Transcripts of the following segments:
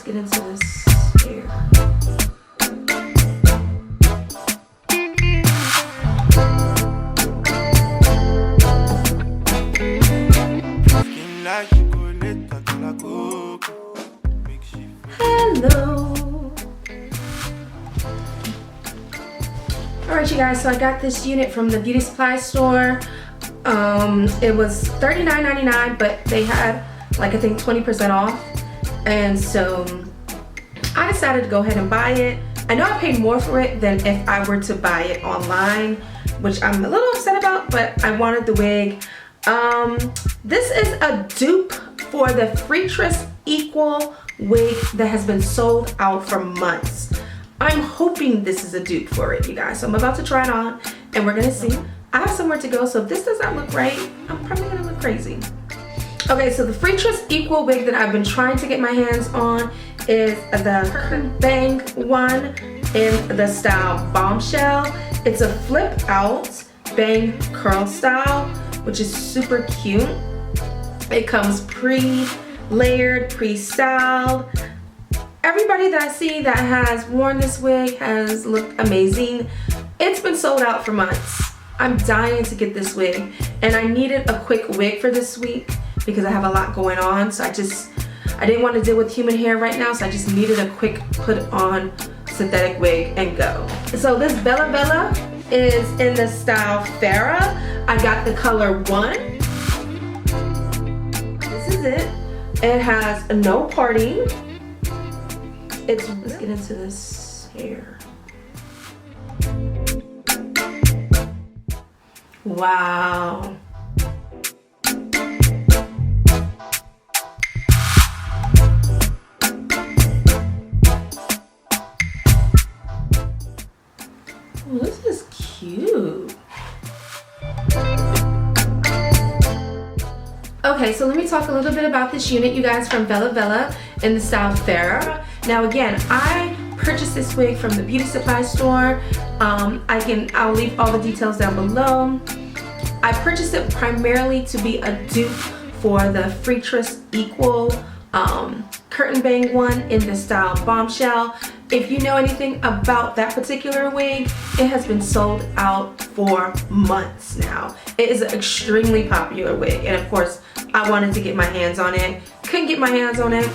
get into this hair. Hello. Alright you guys, so I got this unit from the beauty supply store. It was $39.99, but they had like I think 20% off, and so I decided to go ahead and buy it. I know I paid more for it than if I were to buy it online, which I'm a little upset about, but I wanted the wig. This is a dupe for the FreeTress Equal wig that has been sold out for months. I'm hoping this is a dupe for it, you guys. So I'm about to try it on and we're gonna see. I have somewhere to go, so if this does not look right, I'm probably gonna look crazy. Okay, so the FreeTress Equal wig that I've been trying to get my hands on is the curtain bang one in the style Bombshell. It's a flip out bang curl style, which is super cute. It comes pre-layered, pre-styled. Everybody that I see that has worn this wig has looked amazing. It's been sold out for months. I'm dying to get this wig, and I needed a quick wig for this week because I have a lot going on. So I didn't want to deal with human hair right now, so I just needed a quick put on synthetic wig and go. So this Vella Vella is in the style Farrah. I got the color 1. This is it. It has no parting. Let's get into this hair. Wow. Oh, this is cute. Okay, so let me talk a little bit about this unit, you guys, from Vella Vella in the style Farrah. Now again, I purchased this wig from the beauty supply store. I'll leave all the details down below. I purchased it primarily to be a dupe for the FreeTress Equal curtain bang one in the style Bombshell. If you know anything about that particular wig, it has been sold out for months now. It is an extremely popular wig, and of course I wanted to get my hands on it. Couldn't get my hands on it,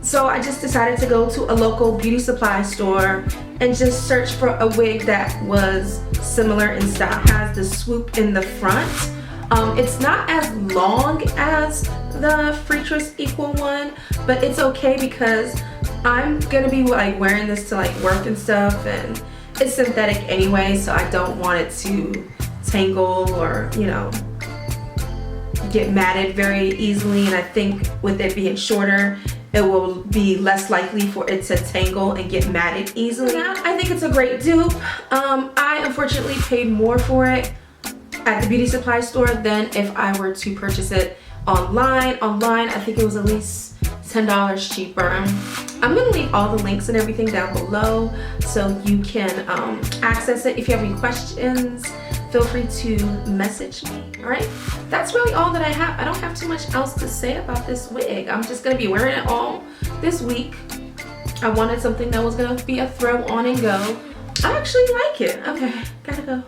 so I just decided to go to a local beauty supply store and just search for a wig that was similar in style. It has the swoop in the front. It's not as long as the FreeTress Equal one, but it's okay because I'm gonna be like wearing this to like work and stuff, and it's synthetic anyway, so I don't want it to tangle or, you know, get matted very easily. And I think with it being shorter, it will be less likely for it to tangle and get matted easily. Yeah, I think it's a great dupe. I unfortunately paid more for it at the beauty supply store than if I were to purchase it online. Online, I think it was at least $10 cheaper. I'm gonna leave all the links and everything down below so you can access it. If you have any questions, feel free to message me. All right, that's really all that I have. I don't have too much else to say about this wig. I'm just gonna be wearing it all this week. I wanted something that was gonna be a throw on and go. I actually like it. Okay, gotta go.